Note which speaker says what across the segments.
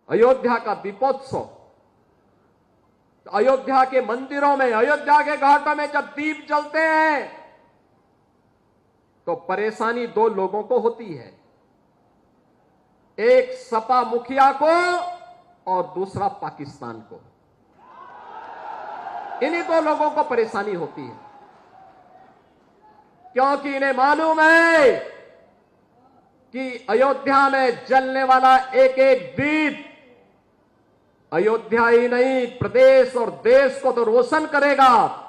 Speaker 1: अयोध्या का दीपोत्सव, अयोध्या के मंदिरों में, अयोध्या के घाटों में जब दीप जलते हैं तो परेशानी दो लोगों को होती है, एक सपा मुखिया को और दूसरा पाकिस्तान को। इन्हीं दो लोगों को परेशानी होती है, क्योंकि इन्हें मालूम है कि अयोध्या में जलने वाला एक एक दीप अयोध्या ही नहीं, प्रदेश और देश को तो रोशन करेगा,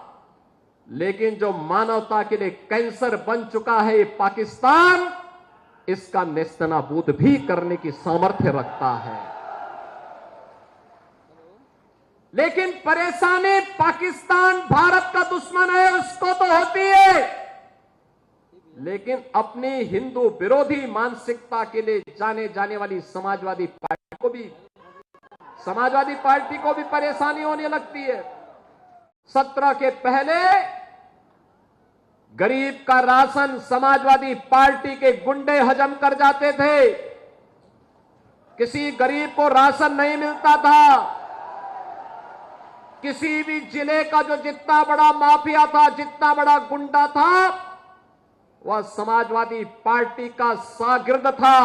Speaker 1: लेकिन जो मानवता के लिए कैंसर बन चुका है ये पाकिस्तान, इसका नेस्तनाबूद भी करने की सामर्थ्य रखता है। लेकिन परेशानी पाकिस्तान भारत का दुश्मन है उसको तो होती है, लेकिन अपनी हिंदू विरोधी मानसिकता के लिए जाने जाने वाली समाजवादी पार्टी को भी परेशानी होने लगती है। 17 के पहले गरीब का राशन समाजवादी पार्टी के गुंडे हजम कर जाते थे, किसी गरीब को राशन नहीं मिलता था। किसी भी जिले का जो जितना बड़ा माफिया था, जितना बड़ा गुंडा था, वह समाजवादी पार्टी का शागिर्द था,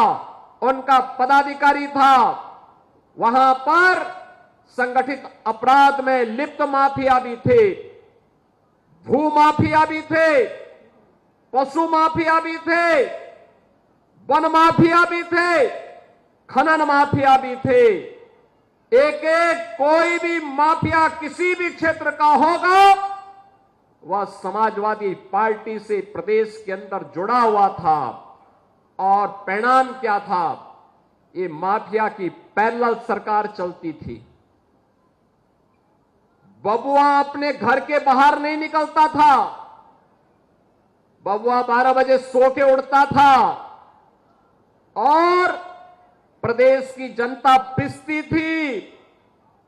Speaker 1: उनका पदाधिकारी था। वहां पर संगठित अपराध में लिप्त माफिया भी थे, भू माफिया भी थे, पशु माफिया भी थे, वन माफिया भी थे, खनन माफिया भी थे। एक एक कोई भी माफिया किसी भी क्षेत्र का होगा, वह समाजवादी पार्टी से प्रदेश के अंदर जुड़ा हुआ था। और परिणाम क्या था? ये माफिया की पैरेलल सरकार चलती थी। बबुआ अपने घर के बाहर नहीं निकलता था, बबुआ 12 बजे सो के उड़ता था और प्रदेश की जनता पिसती थी।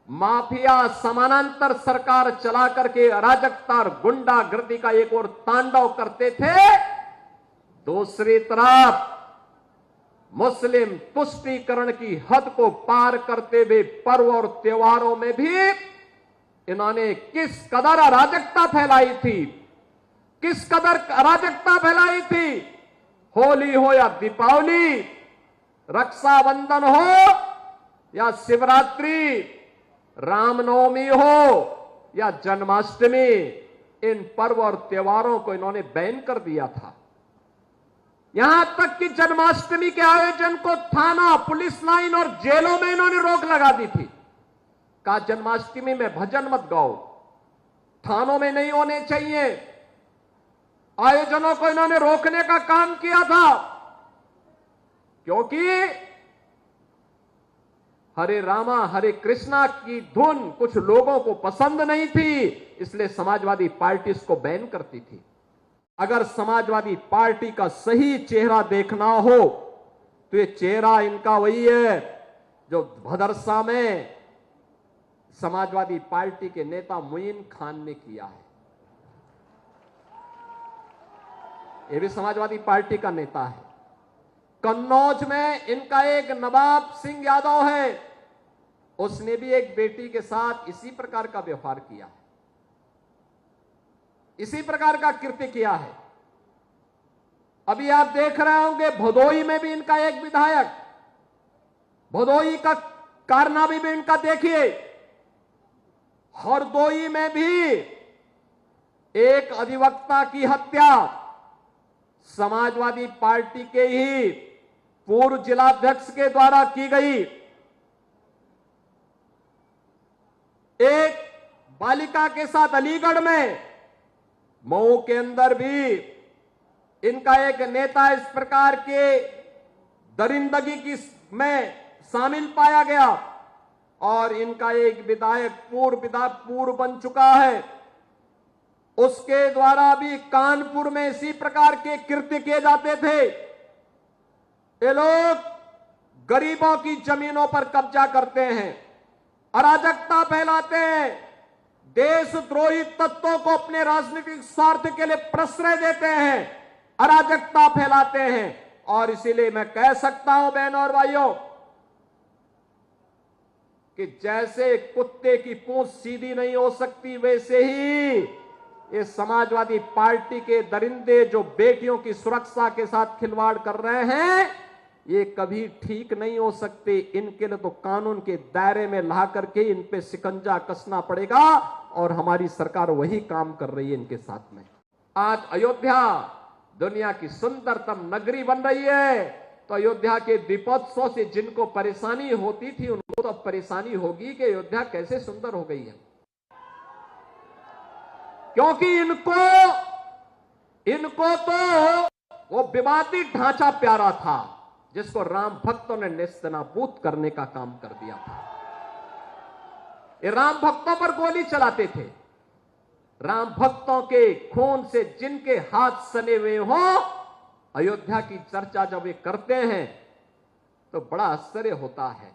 Speaker 1: माफिया समानांतर सरकार चला करके अराजकता और गुंडागर्दी का एक और तांडव करते थे, दूसरी तरफ मुस्लिम तुष्टीकरण की हद को पार करते हुए पर्व और त्योहारों में भी इन्होंने किस कदर अराजकता फैलाई थी, किस कदर अराजकता फैलाई थी। होली हो या दीपावली, रक्षाबंधन हो या शिवरात्रि, रामनवमी हो या जन्माष्टमी, इन पर्व और त्योहारों को इन्होंने बैन कर दिया था। यहां तक कि जन्माष्टमी के आयोजन को थाना, पुलिस लाइन और जेलों में इन्होंने रोक लगा दी थी। कहा जन्माष्टमी में भजन मत गाओ, थानों में नहीं होने चाहिए। आयोजनों को इन्होंने रोकने का काम किया था, क्योंकि हरे रामा हरे कृष्णा की धुन कुछ लोगों को पसंद नहीं थी, इसलिए समाजवादी पार्टी इसको बैन करती थी। अगर समाजवादी पार्टी का सही चेहरा देखना हो तो ये चेहरा इनका वही है जो भदरसा में समाजवादी पार्टी के नेता मुइन खान ने किया है। ये भी समाजवादी पार्टी का नेता है। कन्नौज में इनका एक नवाब सिंह यादव है, उसने भी एक बेटी के साथ इसी प्रकार का व्यवहार किया है, इसी प्रकार का कृत्य किया है। अभी आप देख रहे होंगे भदोई में भी इनका एक विधायक, भदोई का कारनामा भी इनका देखिए। हरदोई में भी एक अधिवक्ता की हत्या समाजवादी पार्टी के ही पूर्व जिलाध्यक्ष के द्वारा की गई। एक बालिका के साथ अलीगढ़ में, मऊ के अंदर भी इनका एक नेता इस प्रकार के दरिंदगी की में शामिल पाया गया और इनका एक विधायक पूर्व बन चुका है, उसके द्वारा भी कानपुर में इसी प्रकार के कृत्य किए जाते थे। ये लोग गरीबों की जमीनों पर कब्जा करते हैं, अराजकता फैलाते हैं, देशद्रोही तत्वों को अपने राजनीतिक स्वार्थ के लिए प्रश्रय देते हैं, अराजकता फैलाते हैं। और इसीलिए मैं कह सकता हूं बहनों और भाइयों, कि जैसे कुत्ते की पूंछ सीधी नहीं हो सकती, वैसे ही ये समाजवादी पार्टी के दरिंदे जो बेटियों की सुरक्षा के साथ खिलवाड़ कर रहे हैं, ये कभी ठीक नहीं हो सकते। इनके लिए तो कानून के दायरे में ला करके इन पे शिकंजा कसना पड़ेगा, और हमारी सरकार वही काम कर रही है इनके साथ में। आज अयोध्या दुनिया की सुंदरतम नगरी बन रही है, तो अयोध्या के दीपोत्सव से जिनको परेशानी होती थी, उनको तो अब परेशानी होगी कि अयोध्या कैसे सुंदर हो गई है, क्योंकि इनको तो वो विवादित ढांचा प्यारा था जिसको राम भक्तों ने नेस्तनाबूद करने का काम कर दिया था। ये राम भक्तों पर गोली चलाते थे। राम भक्तों के खून से जिनके हाथ सने हुए हो, अयोध्या की चर्चा जब ये करते हैं तो बड़ा आश्चर्य होता है।